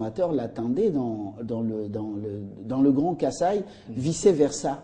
L'attendait dans le Grand Kasaï, vice-versa.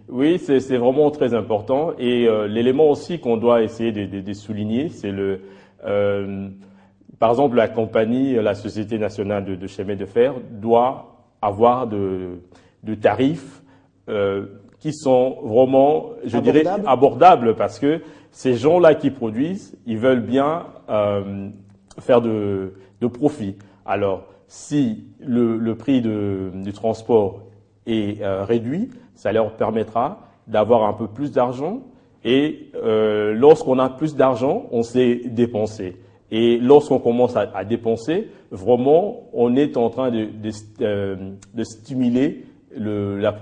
Oui, c'est vraiment très important. Et l'élément aussi qu'on doit essayer de souligner, c'est par exemple, la compagnie, la Société nationale de chemin de fer doit avoir de tarifs qui sont vraiment, je dirais, abordables, parce que ces gens-là qui produisent, ils veulent bien faire de profit. Alors, si le prix du transport est réduit, ça leur permettra d'avoir un peu plus d'argent. Et lorsqu'on a plus d'argent, on sait dépenser. Et lorsqu'on commence à dépenser, vraiment, on est en train de stimuler la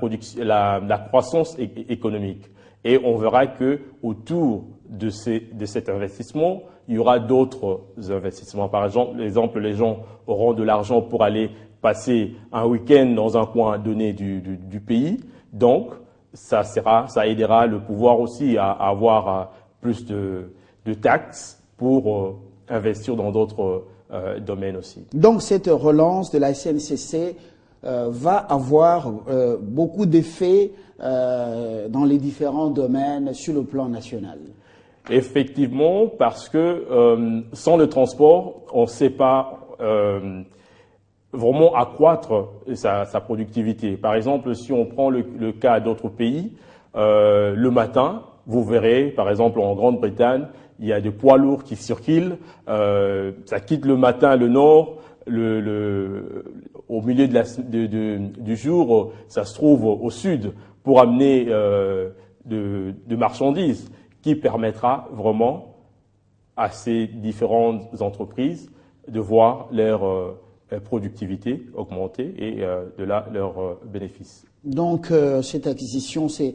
croissance économique. Et on verra que autour de cet investissement, il y aura d'autres investissements. Par exemple, les gens auront de l'argent pour aller passer un week-end dans un coin donné du pays. Donc, ça aidera le pouvoir aussi à avoir plus de taxes pour investir dans d'autres domaines aussi. Donc, cette relance de la SNCC va avoir beaucoup d'effets dans les différents domaines sur le plan national. Effectivement, parce que sans le transport, on ne sait pas vraiment accroître sa productivité. Par exemple, si on prend le cas d'autres pays, le matin, vous verrez, par exemple en Grande-Bretagne, il y a des poids lourds qui circulent, ça quitte le matin le nord, au milieu du jour, ça se trouve au sud pour amener de marchandises, qui permettra vraiment à ces différentes entreprises de voir leur productivité augmenter et de là leurs bénéfices. Donc cette acquisition, c'est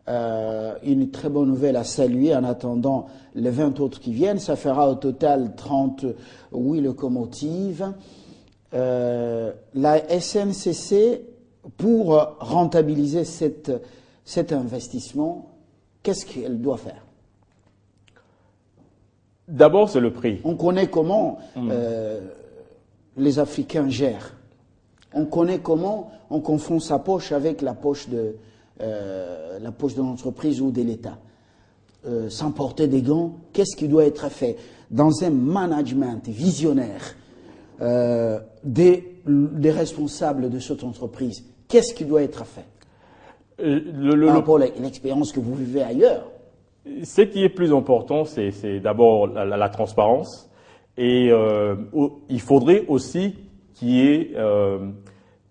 une très bonne nouvelle à saluer en attendant les 20 autres qui viennent. Ça fera au total 38 locomotives. La SNCC, pour rentabiliser cet investissement, qu'est-ce qu'elle doit faire? D'abord, c'est le prix. On connaît comment les Africains gèrent. On connaît comment on confond sa poche avec la poche de l'entreprise ou de l'État. Sans porter des gants, qu'est-ce qui doit être fait dans un management visionnaire des responsables de cette entreprise? Qu'est-ce qui doit être fait par rapport à l'expérience que vous vivez ailleurs? Ce qui est plus important, c'est d'abord la transparence. Et il faudrait aussi qu'il y ait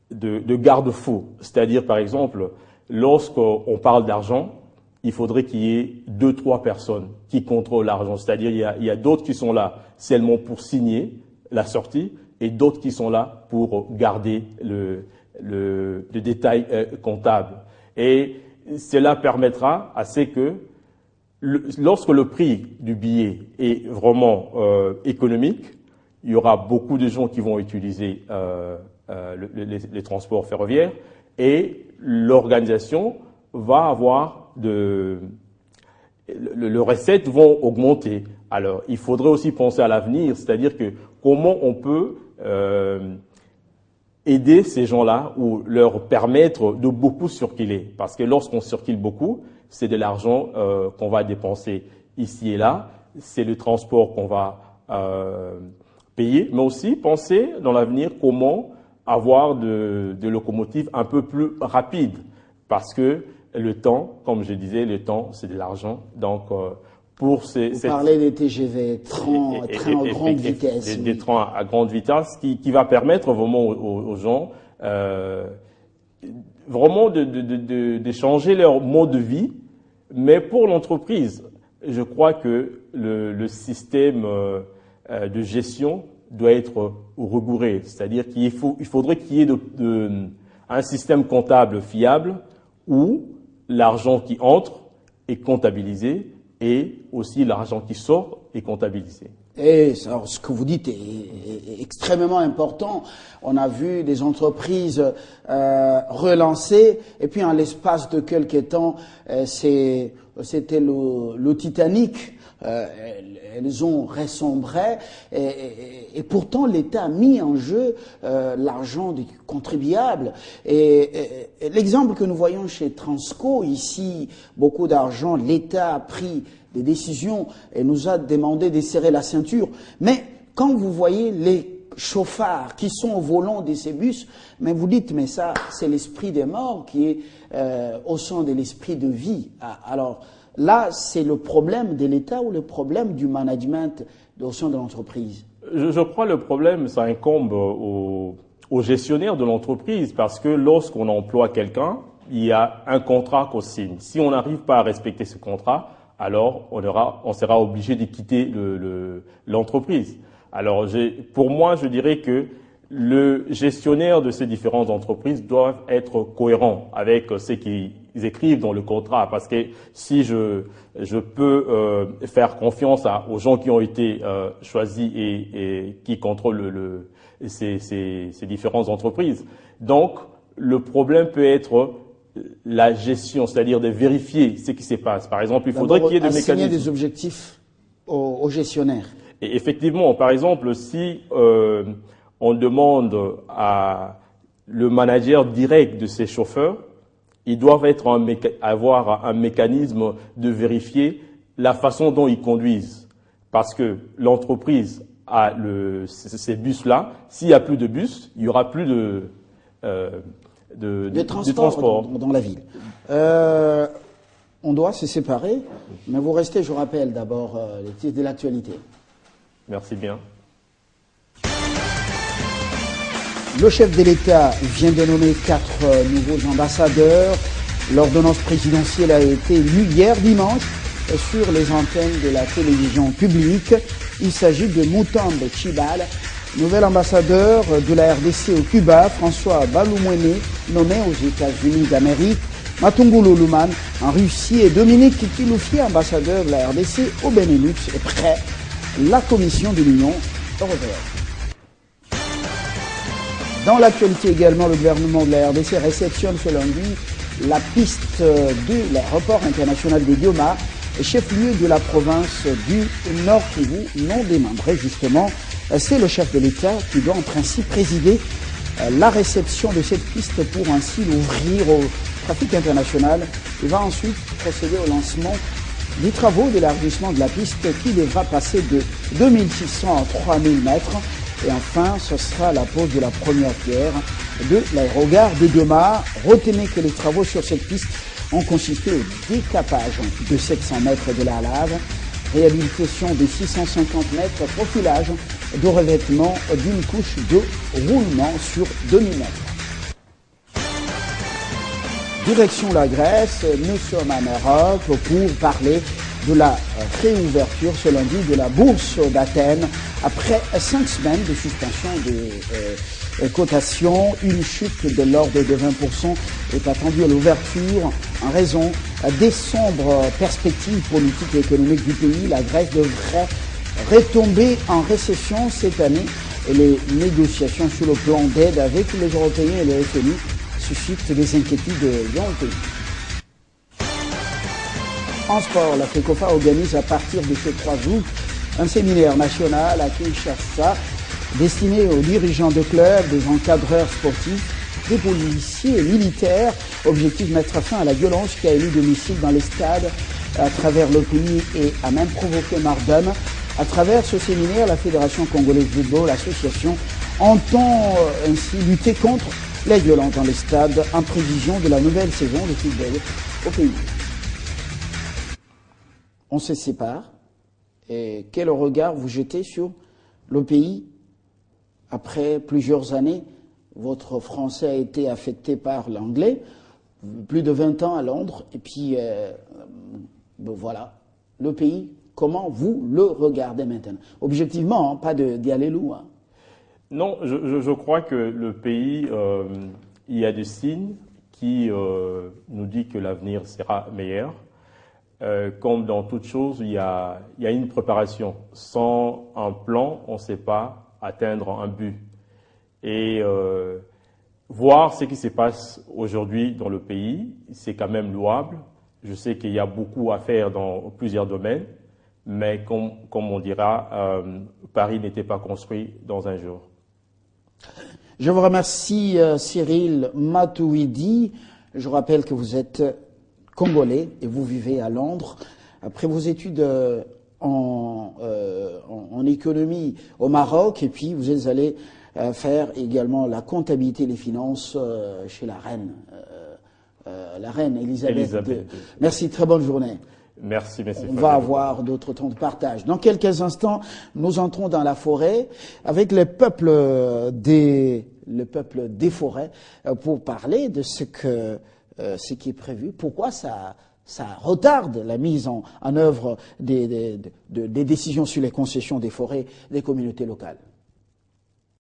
de garde-fous. C'est-à-dire, par exemple, lorsqu'on parle d'argent, il faudrait qu'il y ait 2-3 personnes qui contrôlent l'argent. C'est-à-dire, il y a d'autres qui sont là seulement pour signer la sortie et d'autres qui sont là pour garder le détail comptable. Et cela permettra à ce que lorsque le prix du billet est vraiment économique, il y aura beaucoup de gens qui vont utiliser les transports ferroviaires et l'organisation va avoir les recettes vont augmenter. Alors, il faudrait aussi penser à l'avenir, c'est-à-dire que comment on peut aider ces gens-là ou leur permettre de beaucoup circuler. Parce que lorsqu'on circule beaucoup, c'est de l'argent qu'on va dépenser ici et là, c'est le transport qu'on va payer, mais aussi penser dans l'avenir comment avoir de locomotives un peu plus rapides, parce que le temps, comme je disais, le temps c'est de l'argent. Donc vous parlez des TGV, trains à grande vitesse. Des trains à grande vitesse qui va permettre vraiment aux gens vraiment de changer leur mode de vie. Mais pour l'entreprise, je crois que le système de gestion doit être rigoureux. C'est-à-dire qu'il faudrait qu'il y ait un système comptable fiable où l'argent qui entre est comptabilisé et aussi l'argent qui sort est comptabilisé. Et alors, ce que vous dites est extrêmement important. On a vu des entreprises relancées, et puis en l'espace de quelques temps, c'était le Titanic. elles ont ressombré, et pourtant l'État a mis en jeu l'argent des contribuables. Et l'exemple que nous voyons chez Transco, ici, beaucoup d'argent, l'État a pris des décisions et nous a demandé de serrer la ceinture. Mais quand vous voyez les chauffards qui sont au volant de ces bus, mais vous dites, mais ça, c'est l'esprit des morts qui est au sein de l'esprit de vie. Alors là, c'est le problème de l'État ou le problème du management au sein de l'entreprise? Je crois que le problème, ça incombe aux gestionnaires de l'entreprise, parce que lorsqu'on emploie quelqu'un, il y a un contrat qu'on signe. Si on n'arrive pas à respecter ce contrat, alors on sera obligé de quitter l'entreprise. Alors, pour moi, je dirais que le gestionnaire de ces différentes entreprises doivent être cohérents avec ce qu'ils écrivent dans le contrat. Parce que si je peux faire confiance aux gens qui ont été choisis et qui contrôlent ces différentes entreprises. Donc, le problème peut être la gestion, c'est-à-dire de vérifier ce qui se passe. Par exemple, il faudrait qu'il y ait des mécanismes. Assigner des objectifs aux gestionnaires. Et effectivement, par exemple, si on demande à le manager direct de ces chauffeurs, ils doivent avoir un mécanisme de vérifier la façon dont ils conduisent. Parce que l'entreprise a ces bus-là. S'il n'y a plus de bus, il n'y aura plus de transport dans la ville. On doit se séparer, mais vous restez, je rappelle d'abord les titres de l'actualité. Merci bien. Le chef de l'État vient de nommer 4 nouveaux ambassadeurs. L'ordonnance présidentielle a été lue hier dimanche sur les antennes de la télévision publique. Il s'agit de Moutambe Chibal, nouvel ambassadeur de la RDC au Cuba, François Baloumouene, nommé aux États-Unis d'Amérique, Matungulu Luman en Russie et Dominique Kiloufi, ambassadeur de la RDC au Benelux, est prêt la Commission de l'Union européenne. Dans l'actualité également, le gouvernement de la RDC réceptionne ce lundi la piste de l'aéroport international de Dioma, chef-lieu de la province du Nord Kivu, non démembré justement. C'est le chef de l'État qui doit en principe présider la réception de cette piste pour ainsi l'ouvrir au trafic international. Il va ensuite procéder au lancement des travaux d'élargissement de la piste qui devra passer de 2600 à 3000 mètres. Et enfin, ce sera la pose de la première pierre de l'aérogare de Dioma. Retenez que les travaux sur cette piste ont consisté au décapage de 700 mètres de la lave, réhabilitation de 650 mètres, profilage de revêtement d'une couche de roulement sur 2000 mètres. Direction la Grèce, nous sommes en Europe pour parler de la réouverture ce lundi de la bourse d'Athènes après 5 semaines de suspension des cotations. Une chute de l'ordre de 20% est attendue à l'ouverture en raison des sombres perspectives politiques et économiques du pays. La Grèce devrait retomber en récession cette année et les négociations sur le plan d'aide avec les Européens et le FMI suscitent des inquiétudes dans le pays. En sport, la FECOFA organise à partir de ce 3 août un séminaire national à Kinshasa destiné aux dirigeants de clubs, des encadreurs sportifs, des policiers et militaires. Objectif, mettre fin à la violence qui a élu domicile dans les stades à travers le pays et a même provoqué Mardam. À travers ce séminaire, la Fédération congolaise de football, l'association, entend ainsi lutter contre les violences dans les stades en prévision de la nouvelle saison de football au pays. On se sépare. Et quel regard vous jetez sur le pays après plusieurs années? Votre français a été affecté par l'anglais, plus de 20 ans à Londres, et puis voilà, le pays, comment vous le regardez maintenant? Objectivement, pas d'y aller loin. Non, je crois que le pays, il y a des signes qui nous disent que l'avenir sera meilleur. Comme dans toute chose, il y a une préparation. Sans un plan, on ne sait pas atteindre un but. Et voir ce qui se passe aujourd'hui dans le pays, c'est quand même louable. Je sais qu'il y a beaucoup à faire dans plusieurs domaines, mais comme on dira, Paris n'était pas construit dans un jour. Je vous remercie Cyril Matuidi. Je rappelle que vous êtes congolais et vous vivez à Londres. Après vos études en économie au Maroc, et puis vous êtes allé faire également la comptabilité et les finances chez la reine Elisabeth II. Merci, très bonne journée. Merci, merci. On va avoir d'autres temps de partage. Dans quelques instants, nous entrons dans la forêt avec le peuple des forêts pour parler de ce qui est prévu, pourquoi ça retarde la mise en œuvre des décisions sur les concessions des forêts des communautés locales.